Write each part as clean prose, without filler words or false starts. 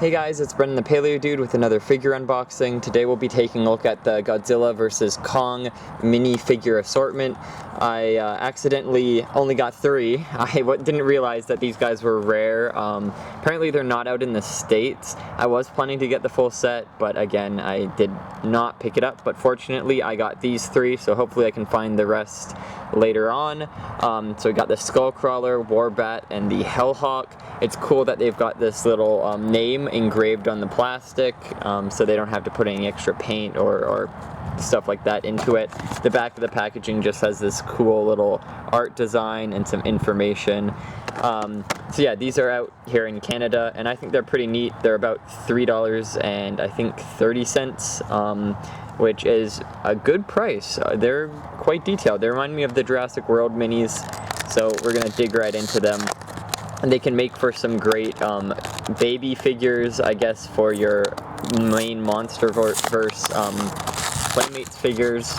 Hey guys, it's Brendan the Paleo Dude with another figure unboxing. Today we'll be taking a look at the Godzilla vs. Kong mini figure assortment. I accidentally only got 3. I didn't realize that these guys were rare. Apparently they're not out in the States. I was planning to get the full set, but again, I did not pick it up. But fortunately, I got these 3, so hopefully I can find the rest later on. So we got the Skullcrawler, Warbat, and the Hellhawk. It's cool that they've got this little name engraved on the plastic, so they don't have to put any extra paint or stuff like that into it. The back of the packaging just has this cool little art design and some information. So yeah, these are out here in Canada, and I think they're pretty neat. They're about $3 and I think 30 cents, which is a good price. They're quite detailed. They remind me of the Jurassic World minis, so we're gonna dig right into them. And they can make for some great baby figures, I guess, for your main Monsterverse Playmates figures,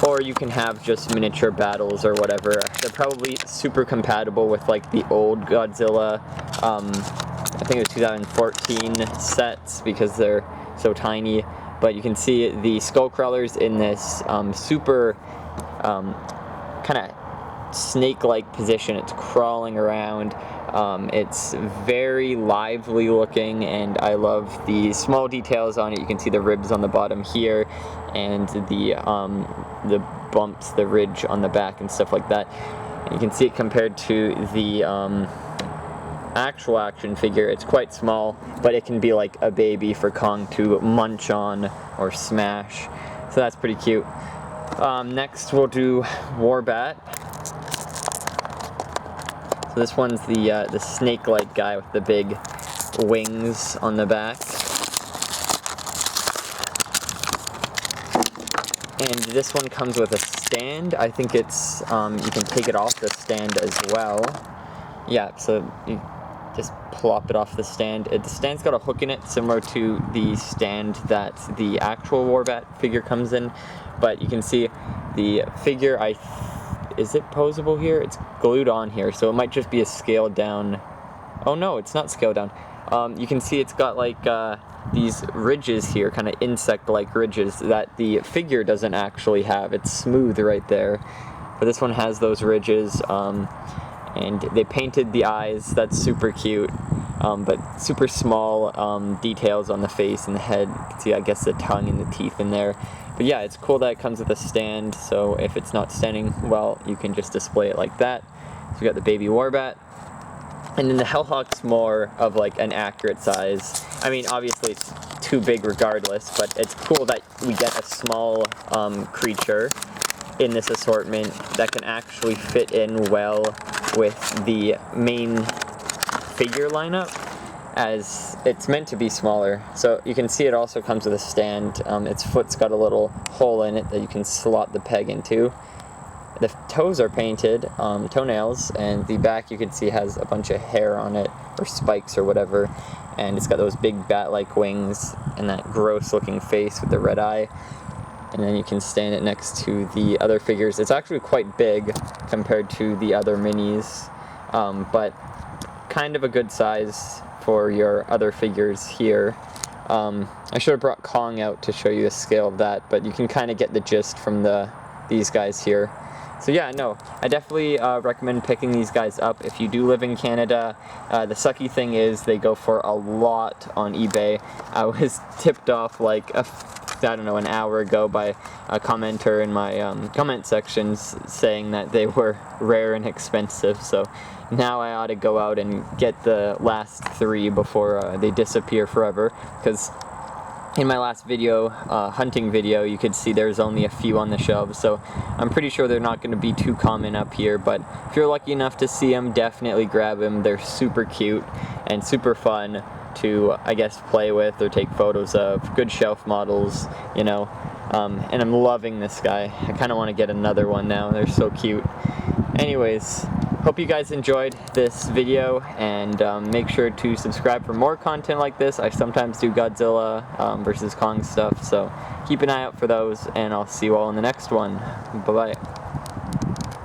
or you can have just miniature battles or whatever. They're probably super compatible with like the old Godzilla, I think it was 2014 sets, because they're so tiny. But you can see the Skullcrawlers in this super kind of snake-like position. It's crawling around. It's very lively looking, and I love the small details on it. You can see the ribs on the bottom here, and the bumps, the ridge on the back and stuff like that. And you can see it compared to the actual action figure. It's quite small, but it can be like a baby for Kong to munch on or smash. So that's pretty cute. Next we'll do Warbat. So this one's the snake-like guy with the big wings on the back. And this one comes with a stand. I think it's, you can take it off the stand as well. Yeah, so you just plop it off the stand. The stand's got a hook in it, similar to the stand that the actual Warbat figure comes in. But you can see the figure, is it posable here? It's glued on here, so it might just be a scaled down. Oh no, it's not scaled down. You can see it's got like these ridges here, kind of insect-like ridges that the figure doesn't actually have. It's smooth right there, but this one has those ridges. And they painted the eyes. That's super cute, but super small details on the face and the head. You can see, I guess, the tongue and the teeth in there. But yeah, it's cool that it comes with a stand, so if it's not standing well, you can just display it like that. So we got the baby Warbat. And then the Hellhawk's more of like an accurate size. I mean, obviously it's too big regardless, but it's cool that we get a small creature in this assortment that can actually fit in well with the main figure lineup, as it's meant to be smaller. So you can see it also comes with a stand. Its foot's got a little hole in it that you can slot the peg into. The toes are painted, toenails, and the back you can see has a bunch of hair on it, or spikes or whatever, and it's got those big bat-like wings and that gross looking face with the red eye. And then you can stand it next to the other figures. It's actually quite big compared to the other minis, but kind of a good size for your other figures here. I should have brought Kong out to show you the scale of that, but you can kind of get the gist from these guys here. So yeah, no, I definitely recommend picking these guys up if you do live in Canada. The sucky thing is they go for a lot on eBay. I was tipped off like I don't know, an hour ago by a commenter in my comment sections saying that they were rare and expensive, so now I ought to go out and get the last 3 before they disappear forever, because in my last video, hunting video, you could see there's only a few on the shelves, so I'm pretty sure they're not going to be too common up here. But if you're lucky enough to see them, definitely grab them. They're super cute and super fun to, I guess, play with or take photos of. Good shelf models, you know, and I'm loving this guy. I kind of want to get another one now. They're so cute. Anyways, hope you guys enjoyed this video, and make sure to subscribe for more content like this. I sometimes do Godzilla versus Kong stuff, so keep an eye out for those, and I'll see you all in the next one. Bye-bye.